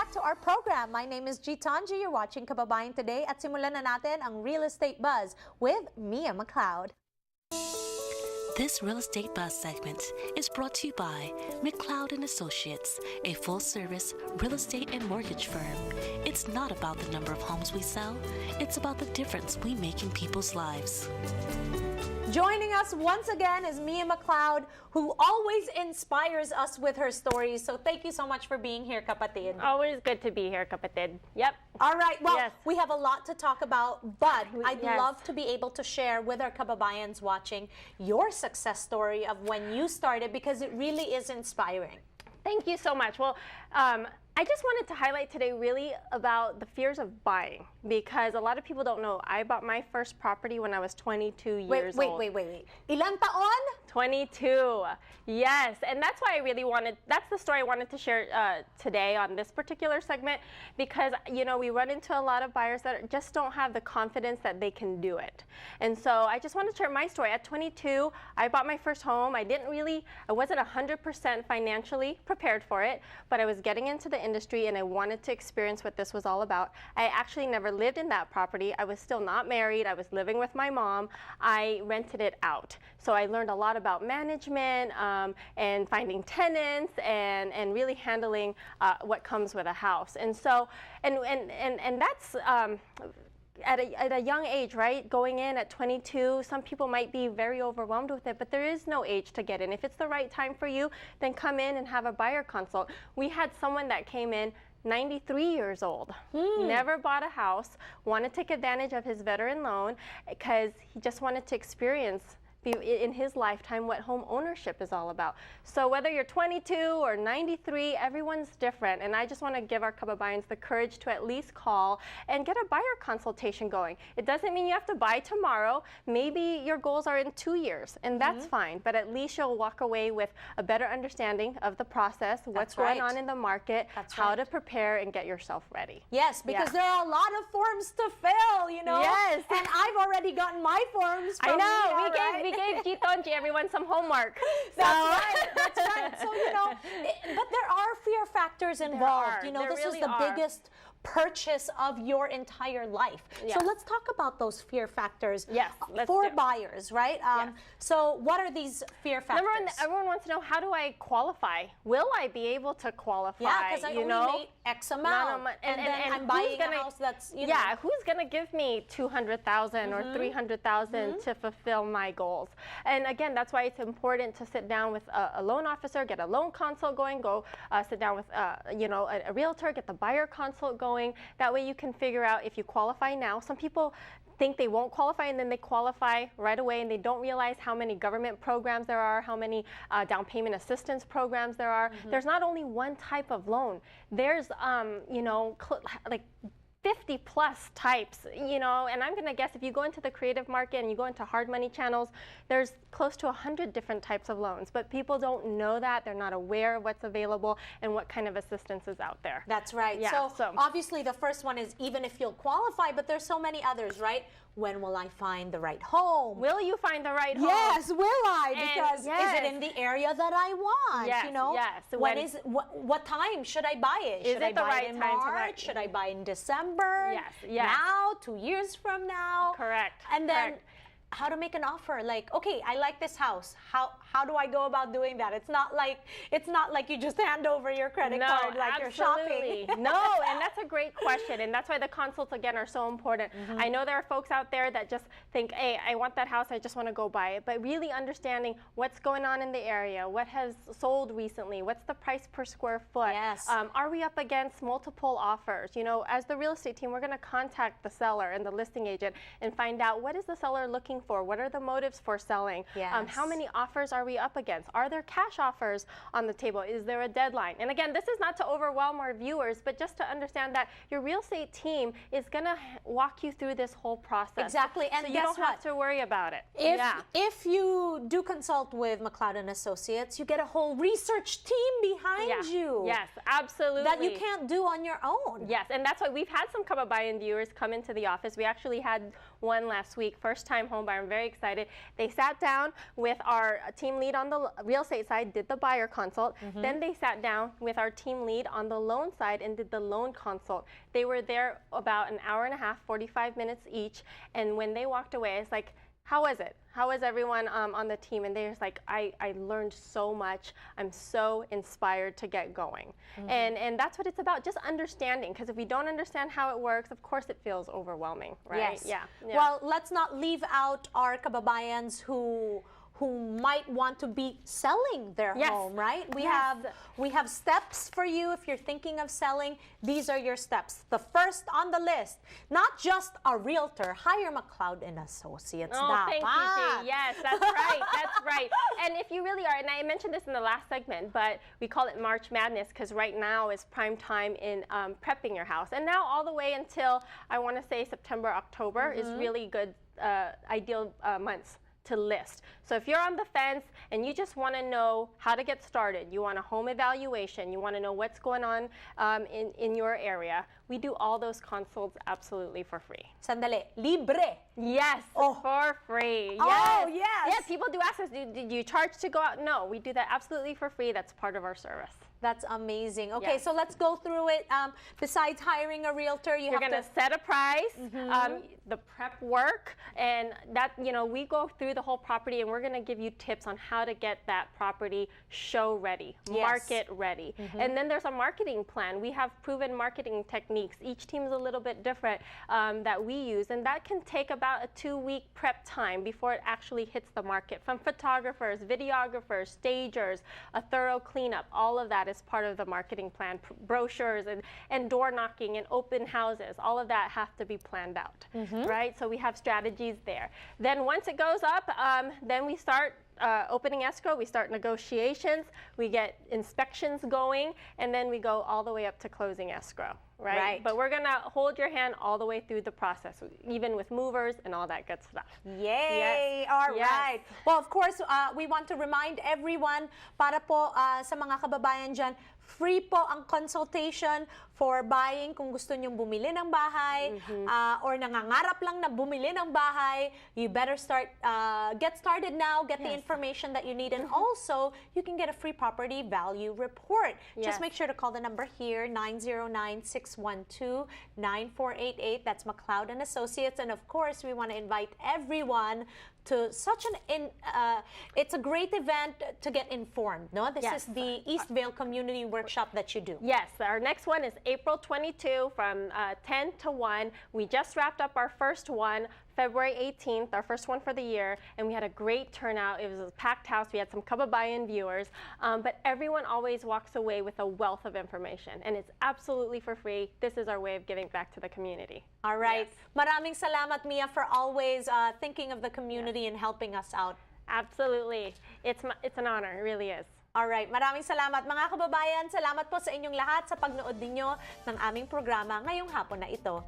back to our program. My name is G. Tanji. You're watching Kababayan Today at simulan na natin ang Real Estate Buzz with Mia McLeod. This Real Estate Buzz segment is brought to you by McLeod & Associates, a full-service real estate and mortgage firm. It's not about the number of homes we sell, it's about the difference we make in people's lives. Joining us once again is Mia McLeod, who always inspires us with her stories. So thank you so much for being here, kapatid. Always good to be here, kapatid. Yep. All right. Well, yes. We have a lot to talk about, but I'd yes. love to be able to share with our kababayans watching your success story of when you started, because it really is inspiring. Thank you so much. Well, I just wanted to highlight today really about the fears of buying, because a lot of people don't know. I bought my first property when I was 22 years old. Wait. Ilang taon? 22. Yes, and that's why I really wanted, that's the story I wanted to share today on this particular segment, because, you know, we run into a lot of buyers that just don't have the confidence that they can do it. And so I just wanted to share my story. At 22, I bought my first home. I wasn't 100% financially prepared for it, but I was getting into the industry and I wanted to experience what this was all about. I actually never lived in that property. I was still not married. I was living with my mom. I rented it out. So I learned a lot about management and finding tenants and really handling what comes with a house. And so, and that's at a young age, right? Going in at 22, some people might be very overwhelmed with it, but there is no age to get in. If it's the right time for you, then come in and have a buyer consult. We had someone that came in 93 years old, never bought a house, wanted to take advantage of his veteran loan because he just wanted to experience in his lifetime what home ownership is all about. So whether you're 22 or 93, everyone's different, and I just want to give our kababayans the courage to at least call and get a buyer consultation going. It doesn't mean you have to buy tomorrow. Maybe your goals are in 2 years, and that's fine, but at least you'll walk away with a better understanding of the process, what's going on in the market, how to prepare and get yourself ready. Yes, because there are a lot of forms to fill, you know. Yes. And I've already gotten my forms from we gave G. Tanji everyone some homework. That's right. So, you know, but there are fear factors involved. You know, this is the biggest purchase of your entire life. So let's talk about those fear factors for buyers, right? So what are these fear factors? Number one, everyone wants to know, how do I qualify? Will I be able to qualify? Yeah, because I only made X amount, and then I'm buying a house that's, you know. Yeah, who's going to give me $200,000 or $300,000 to fulfill my goals? And again, that's why it's important to sit down with a loan officer, get a loan consult going, sit down with you know, a realtor, get the buyer consult going. That way you can figure out if you qualify now. Some people think they won't qualify and then they qualify right away and they don't realize how many government programs there are, how many down payment assistance programs there are. There's not only one type of loan. There's, you know, like 50 plus types, you know, and I'm going to guess if you go into the creative market and you go into hard money channels, there's close to 100 different types of loans, but people don't know that. They're not aware of what's available and what kind of assistance is out there. That's right. Yeah, so obviously the first one is even if you'll qualify, but there's so many others, right? When will I find the right home? Will you find the right home? Yes, will I? Because is it in the area that I want? Yes, you know? yes. What time should I buy it? Should I buy it in March? Should I buy it in December? Yes. Now, 2 years from now? Correct. And then how to make an offer? Like, okay, I like this house. How do I go about doing that? It's not like you just hand over your credit card like you're shopping. No, and that's a great question, and that's why the consults again are so important. I know there are folks out there that just think, hey, I want that house, I just want to go buy it, but really understanding what's going on in the area, what has sold recently, what's the price per square foot, are we up against multiple offers? You know, as the real estate team, we're going to contact the seller and the listing agent and find out what is the seller looking for, what are the motives for selling, how many offers are we up against, are there cash offers on the table, is there a deadline? And again, this is not to overwhelm our viewers, but just to understand that your real estate team is going to walk you through this whole process. Exactly, and so you don't have to worry about it. If you do consult with McLeod & Associates, you get a whole research team behind you. Yes, absolutely. That you can't do on your own. Yes, and that's why we've had some kababayan viewers come into the office. We actually had one last week, first-time home buyer. I'm very excited. They sat down with our team lead on the real estate side, did the buyer consult. Then they sat down with our team lead on the loan side and did the loan consult. They were there about an hour and a half, 45 minutes each. And when they walked away, it's like, how was it? How was everyone on the team? And they're just like, I learned so much. I'm so inspired to get going. And that's what it's about, just understanding. Because if we don't understand how it works, of course it feels overwhelming, right? Yes. Yeah. Well, let's not leave out our kababayans who might want to be selling their home, right? We have steps for you if you're thinking of selling. These are your steps. The first on the list, not just a realtor, hire McLeod and Associates. Oh, thank you, G. Yes, that's right. That's right. And if you really are, and I mentioned this in the last segment, but we call it March Madness because right now is prime time in prepping your house. And now all the way until, I want to say September, October is really good, ideal months to list. So if you're on the fence and you just want to know how to get started, you want a home evaluation, you want to know what's going on in your area, we do all those consults absolutely for free. Sandali, libre. Yes, for free. Yes. Oh, yes. Yes, people do ask us, do you charge to go out? No, we do that absolutely for free. That's part of our service. That's amazing. Okay, so let's go through it. Besides hiring a realtor, you're going to set a price, the prep work, and that, we go through the whole property and we're going to give you tips on how to get that property show ready, market ready. And then there's a marketing plan. We have proven marketing techniques. Each team is a little bit different that we use, and that can take about a 2-week prep time before it actually hits the market. From photographers, videographers, stagers, a thorough cleanup, all of that is part of the marketing plan. Brochures and door knocking and open houses, all of that have to be planned out, right? So we have strategies there. Then once it goes up, then we start opening escrow, we start negotiations, we get inspections going, and then we go all the way up to closing escrow, right? But we're gonna hold your hand all the way through the process, even with movers and all that good stuff. Yay! Yes. All right. Well, of course, we want to remind everyone, para po sa mga kababayan dyan, free po ang consultation for buying kung gusto nyong bumili ng bahay or nangangarap lang na bumili ng bahay. You better get started now, get the information that you need, and also you can get a free property value report. Just make sure to call the number here, 909-612-9488. That's McLeod and Associates. And of course, we want to invite everyone to such it's a great event to get informed, no? This is the Eastvale Community Workshop that you do. Yes, our next one is April 22 from 10 to 1. We just wrapped up our first one, February 18th, our first one for the year, and we had a great turnout. It was a packed house. We had some kababayan viewers, but everyone always walks away with a wealth of information, and it's absolutely for free. This is our way of giving back to the community. All right. Yes. Maraming salamat, Mia, for always thinking of the community and helping us out. Absolutely. It's an honor. It really is. Alright, maraming salamat mga kababayan. Salamat po sa inyong lahat sa pagnood ninyo ng aming programa ngayong hapon na ito.